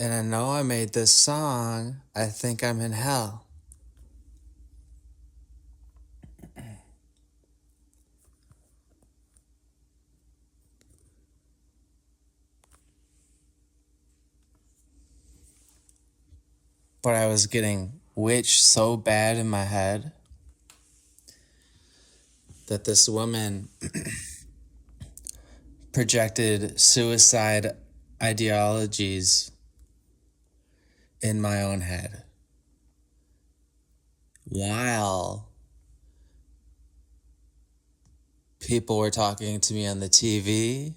And I know I made this song, I Think I'm in Hell. But I was getting witch so bad in my head that this woman projected suicide ideologies in my own head. While people were talking to me on the TV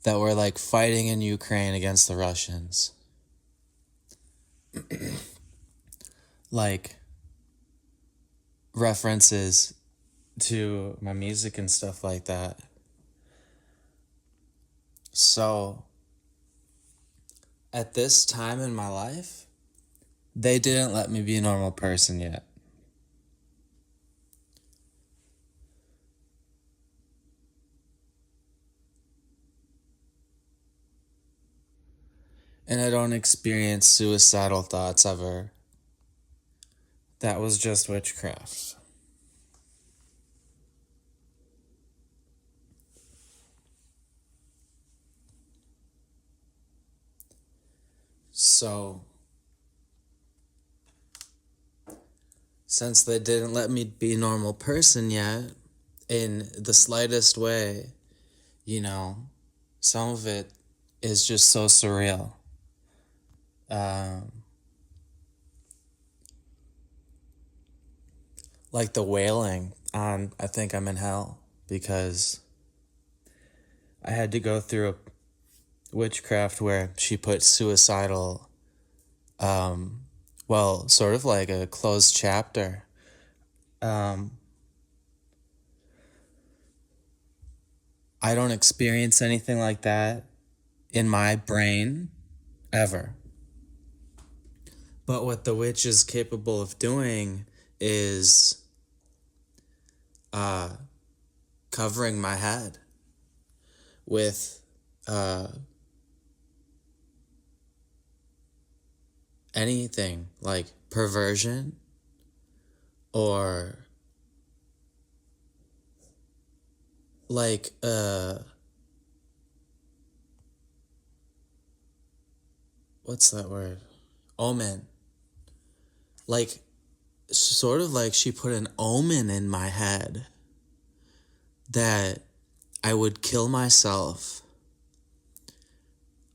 that were like fighting in Ukraine against the Russians. Like references to my music and stuff like that. So at this time in my life, they didn't let me be a normal person yet. And I don't experience suicidal thoughts ever. That was just witchcraft. So, since they didn't let me be a normal person yet, in the slightest way, you know, some of it is just so surreal. Like the wailing on I Think I'm in Hell, because I had to go through a witchcraft where she put suicidal, sort of like a closed chapter. I don't experience anything like that in my brain ever. But what the witch is capable of doing is covering my head with anything like perversion or like what's that word? Omen. Like sort of like she put an omen in my head that I would kill myself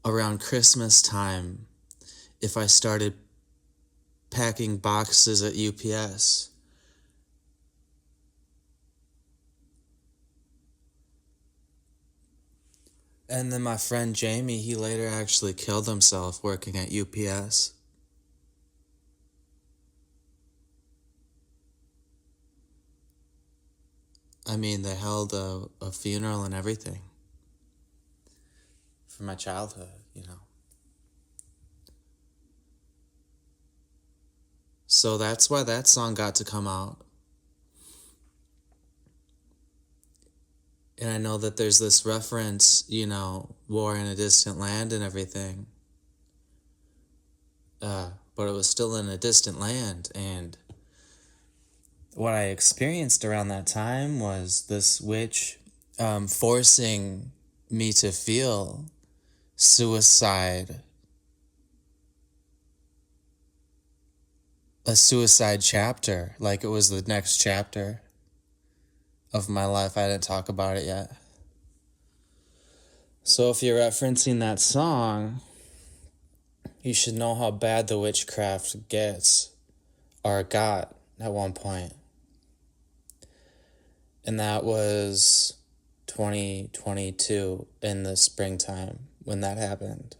around Christmas time if I started packing boxes at UPS. And then my friend Jamie, he later actually killed himself working at UPS. I mean, they held a funeral and everything for my childhood, you know. So that's why that song got to come out. And I know that there's this reference, you know, War in a Distant Land and everything. But it was still in a distant land. And what I experienced around that time was this witch forcing me to feel suicide. A suicide chapter, like it was the next chapter of my life. I didn't talk about it yet. So if you're referencing that song, you should know how bad the witchcraft gets, or got at one point. And that was 2022 in the springtime when that happened.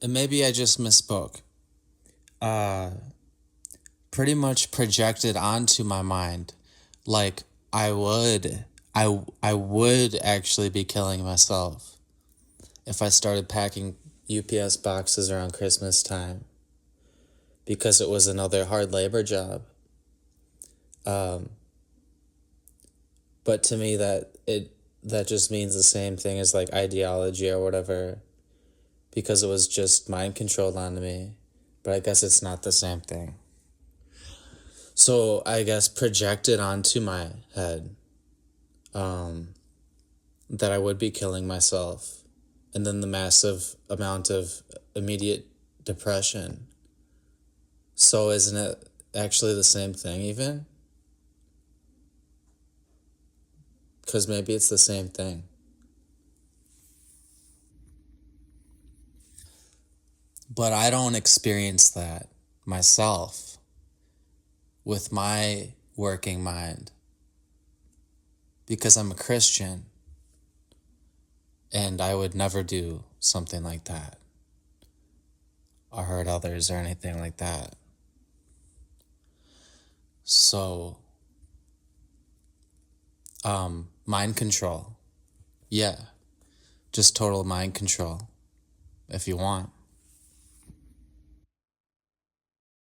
And maybe I just misspoke. Pretty much projected onto my mind like I would actually be killing myself if I started packing UPS boxes around Christmas time, because it was another hard labor job. But to me, that just means the same thing as like ideology or whatever, because it was just mind controlled onto me. But I guess it's not the same thing. So I guess projected onto my head that I would be killing myself. And then the massive amount of immediate depression. So isn't it actually the same thing even? Because maybe it's the same thing. But I don't experience that myself with my working mind because I'm a Christian and I would never do something like that or hurt others or anything like that. So, mind control. Yeah, just total mind control if you want.